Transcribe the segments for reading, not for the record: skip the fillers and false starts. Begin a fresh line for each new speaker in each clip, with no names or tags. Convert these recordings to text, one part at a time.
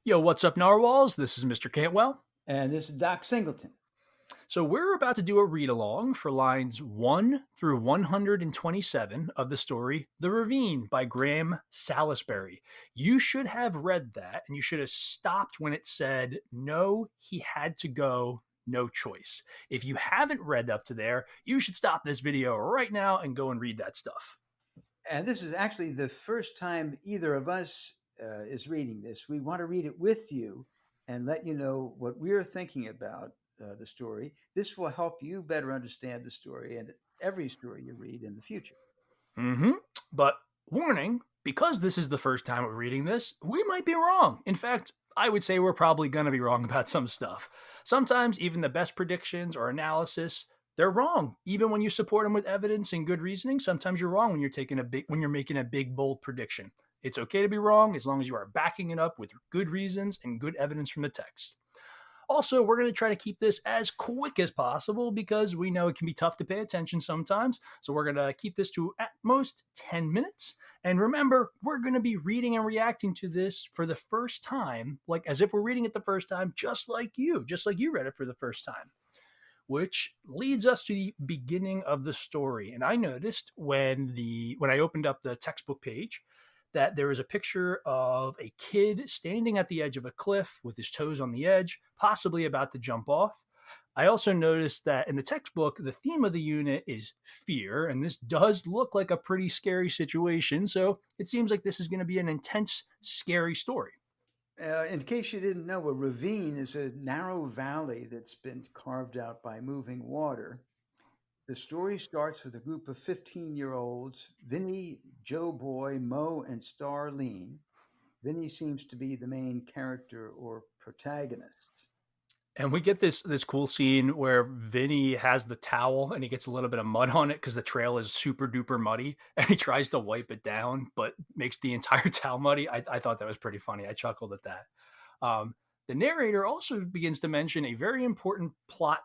Yo, what's up, Narwhals? This is Mr. Cantwell.
And this is Doc Singleton.
So, we're about to do a read along for lines 1 through 127 of the story The Ravine by Graham Salisbury. You should have read that and you should have stopped when it said, no, he had to go, no choice. If you haven't read up to there, you should stop this video right now and go and read that stuff.
And this is actually the first time either of us is reading this. We want to read it with you and let you know what we're thinking about the story. This will help you better understand the story and every story you read in the future.
Mm-hmm. But warning, because this is the first time we're reading this, we might be wrong. In fact, I would say we're probably going to be wrong about some stuff. Sometimes even the best predictions or analysis, they're wrong. Even when you support them with evidence and good reasoning, sometimes you're wrong when you're making a big bold prediction. It's okay to be wrong as long as you are backing it up with good reasons and good evidence from the text. Also, we're going to try to keep this as quick as possible because we know it can be tough to pay attention sometimes. So we're going to keep this to at most 10 minutes. And remember, we're going to be reading and reacting to this for the first time, like as if we're reading it the first time, just like you read it for the first time. Which leads us to the beginning of the story. And I noticed when I opened up the textbook page that there is a picture of a kid standing at the edge of a cliff with his toes on the edge, possibly about to jump off. I also noticed that in the textbook, the theme of the unit is fear, and this does look like a pretty scary situation. So it seems like this is going to be an intense, scary story.
In case you didn't know, a ravine is a narrow valley that's been carved out by moving water. The story starts with a group of 15-year-olds, Vinny, Joe Boy, Mo, and Starlene. Vinny seems to be the main character or protagonist.
And we get this cool scene where Vinny has the towel and he gets a little bit of mud on it because the trail is super duper muddy, and he tries to wipe it down, but makes the entire towel muddy. I thought that was pretty funny. I chuckled at that. The narrator also begins to mention a very important plot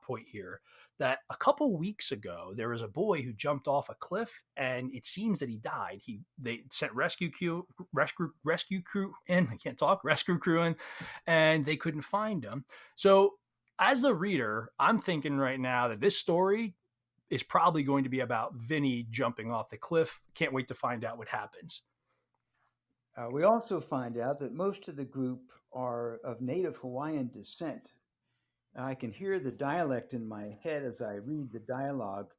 point here. That a couple weeks ago there was a boy who jumped off a cliff, and it seems that he died. They sent rescue crew in. I can't talk rescue crew in, and they couldn't find him. So as the reader, I'm thinking right now that this story is probably going to be about Vinny jumping off the cliff. Can't wait to find out what happens.
We also find out that most of the group are of native Hawaiian descent. I can hear the dialect in my head as I read the dialogue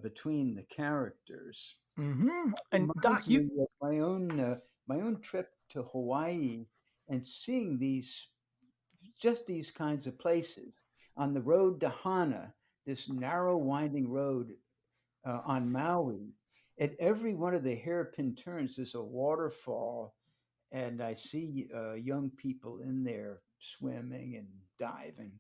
between the characters.
Mm-hmm.
It
And
reminds
Doc, you
me of my own trip to Hawaii and seeing these kinds of places on the road to Hana, this narrow, winding road on Maui. At every one of the hairpin turns, there's a waterfall, and I see young people in there swimming and diving.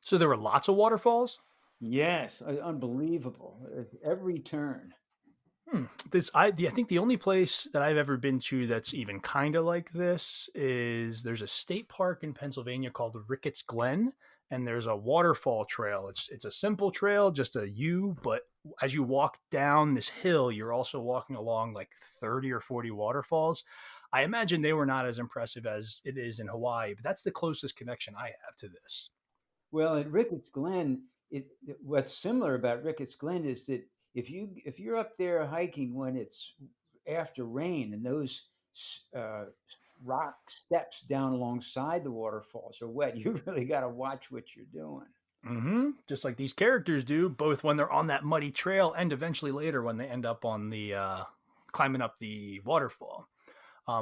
so there were lots of waterfalls.
Yes, unbelievable. At every turn.
I think the only place that I've ever been to that's even kind of like this is there's a state park in Pennsylvania called Ricketts Glen, and there's a waterfall trail. It's a simple trail, just a U, but as you walk down this hill, you're also walking along like 30 or 40 waterfalls. I imagine they were not as impressive as it is in Hawaii, but that's the closest connection I have to this.
Well, at Ricketts Glen, what's similar about Ricketts Glen is that if you're up there hiking when it's after rain and those uh, rock steps down alongside the waterfalls are wet, you really got to watch what you're doing.
Mm-hmm. Just like these characters do, both when they're on that muddy trail and eventually later when they end up on the climbing up the waterfall.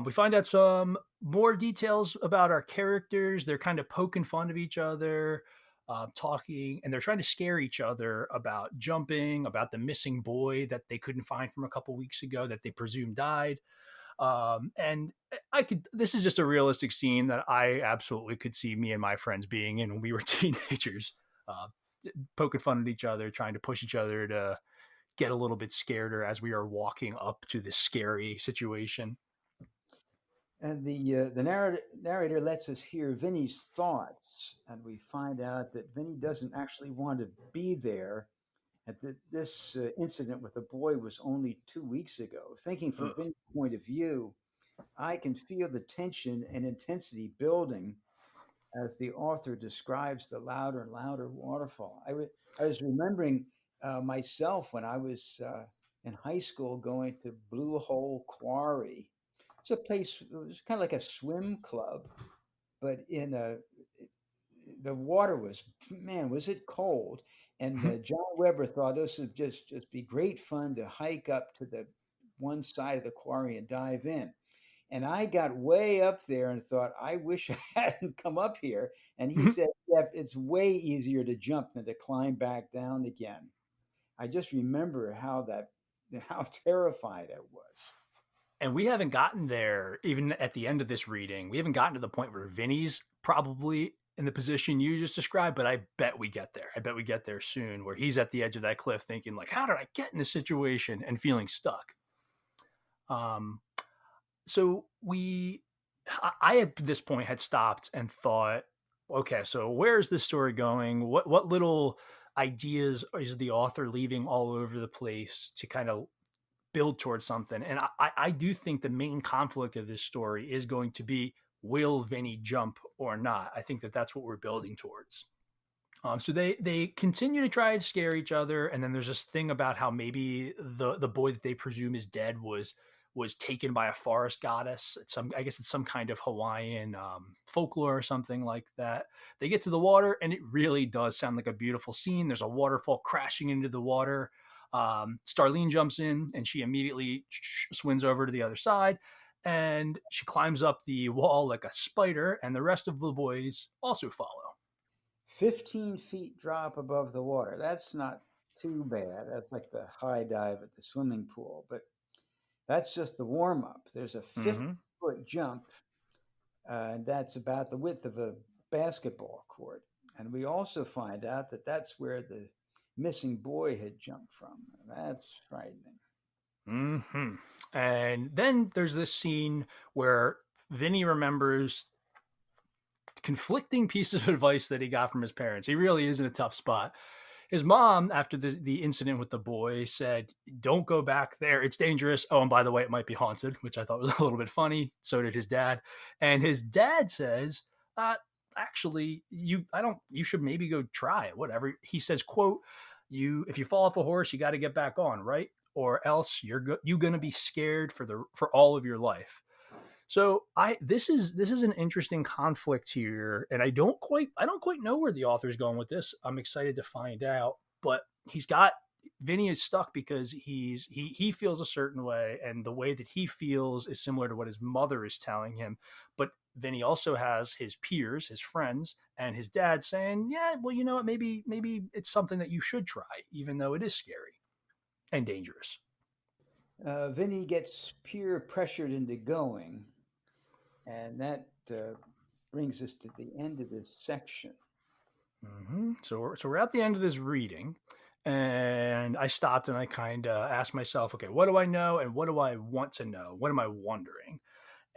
We find out some more details about our characters. They're kind of poking fun of each other, talking, and they're trying to scare each other about jumping, about the missing boy that they couldn't find from a couple weeks ago that they presume died. And this is just a realistic scene that I absolutely could see me and my friends being in when we were teenagers, uh, poking fun at each other, trying to push each other to get a little bit scareder as we are walking up to this scary situation.
And the narrator lets us hear Vinny's thoughts, and we find out that Vinny doesn't actually want to be there. And that this incident with the boy was only 2 weeks ago. Thinking from
Ugh.
Vinny's point of view, I can feel the tension and intensity building as the author describes the louder and louder waterfall. I was remembering myself when I was in high school going to Blue Hole Quarry. It's a place, it was kind of like a swim club, but in a, the water was, man, was it cold. And John Weber thought this would just be great fun to hike up to the one side of the quarry and dive in. And I got way up there and thought, I wish I hadn't come up here. And he said, Jeff, it's way easier to jump than to climb back down again. I just remember how terrified I was.
And we haven't gotten there even at the end of this reading. We haven't gotten to the point where Vinny's probably in the position you just described, but I bet we get there. I bet we get there soon where he's at the edge of that cliff thinking like, how did I get in this situation and feeling stuck? Um, so I at this point had stopped and thought, okay, so where's this story going? What little ideas is the author leaving all over the place to kind of build towards something? And I do think the main conflict of this story is going to be, will Vinny jump or not? I think that that's what we're building towards. So they continue to try to scare each other, and then there's this thing about how maybe the boy that they presume is dead was taken by a forest goddess. It's some, I guess it's some kind of Hawaiian folklore or something like that. They get to the water, and it really does sound like a beautiful scene. There's a waterfall crashing into the water. Starlene jumps in, and she immediately swims over to the other side, and she climbs up the wall like a spider, and the rest of the boys also follow.
15 feet drop above the water. That's not too bad. That's like the high dive at the swimming pool, but that's just the warm up. There's a 50
Mm-hmm.
foot jump, and that's about the width of a basketball court. And we also find out that that's where the missing boy had jumped from. That's frightening.
Mm-hmm. And then there's this scene where Vinny remembers conflicting pieces of advice that he got from his parents. He really is in a tough spot. His mom, after the incident with the boy, said, "Don't go back there. It's dangerous. Oh, and by the way, it might be haunted," which I thought was a little bit funny. So did his dad. And his dad says, "Actually, you should maybe go try it. Whatever." He says, "Quote, if you fall off a horse, you got to get back on, right? Or else you're gonna be scared for all of your life." So this is an interesting conflict here, and I don't quite know where the author is going with this. I'm excited to find out, but Vinny is stuck because he feels a certain way, and the way that he feels is similar to what his mother is telling him. But Vinny also has his peers, his friends, and his dad saying, "Yeah, well, you know what? Maybe it's something that you should try, even though it is scary and dangerous."
Vinny gets peer pressured into going, and that brings us to the end of this section.
So we're at the end of this reading, and I stopped and I kind of asked myself, okay, what do I know and what do I want to know? What am I wondering?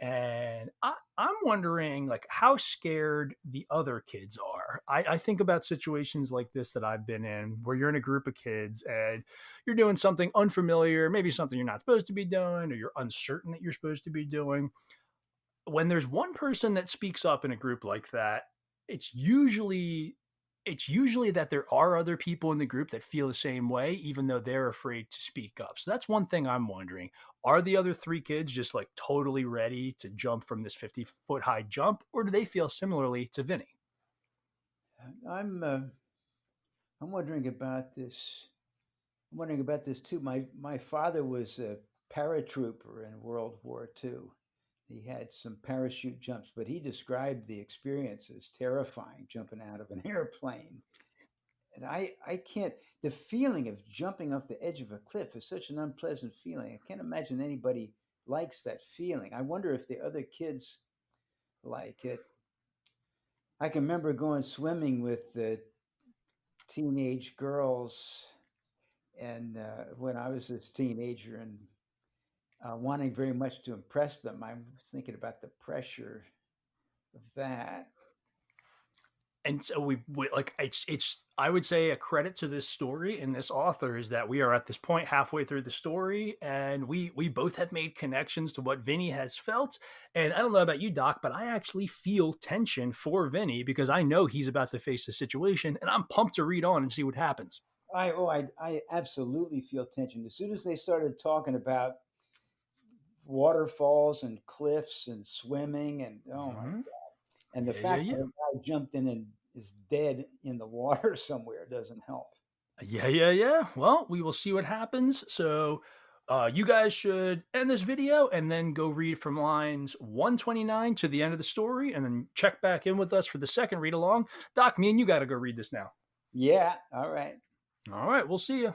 And I'm wondering like how scared the other kids are. I think about situations like this that I've been in where you're in a group of kids and you're doing something unfamiliar, maybe something you're not supposed to be doing, or you're uncertain that you're supposed to be doing. When there's one person that speaks up in a group like that, it's usually it's usually that there are other people in the group that feel the same way, even though they're afraid to speak up. So that's one thing I'm wondering. Are the other three kids just like totally ready to jump from this 50-foot high jump, or do they feel similarly to Vinny?
I'm wondering about this. I'm wondering about this too. My father was a paratrooper in World War II. He had some parachute jumps, but he described the experience as terrifying, jumping out of an airplane. And I can't. The feeling of jumping off the edge of a cliff is such an unpleasant feeling. I can't imagine anybody likes that feeling. I wonder if the other kids like it. I can remember going swimming with the teenage girls, and when I was a teenager and wanting very much to impress them, I was thinking about the pressure of that.
And so we like it's I would say a credit to this story and this author is that we are at this point halfway through the story, and we both have made connections to what Vinny has felt. And I don't know about you, Doc, but I actually feel tension for Vinny because I know he's about to face the situation, and I'm pumped to read on and see what happens.
I absolutely feel tension. As soon as they started talking about waterfalls and cliffs and swimming, and oh my,
Hmm.
and the
Yeah, yeah,
fact that
yeah.
a guy jumped in and is dead in the water somewhere doesn't help.
Yeah, yeah, yeah. Well, we will see what happens. So, you guys should end this video and then go read from lines 129 to the end of the story, and then check back in with us for the second read along. Doc, me and you got to go read this now.
Yeah, all right.
All right, we'll see you.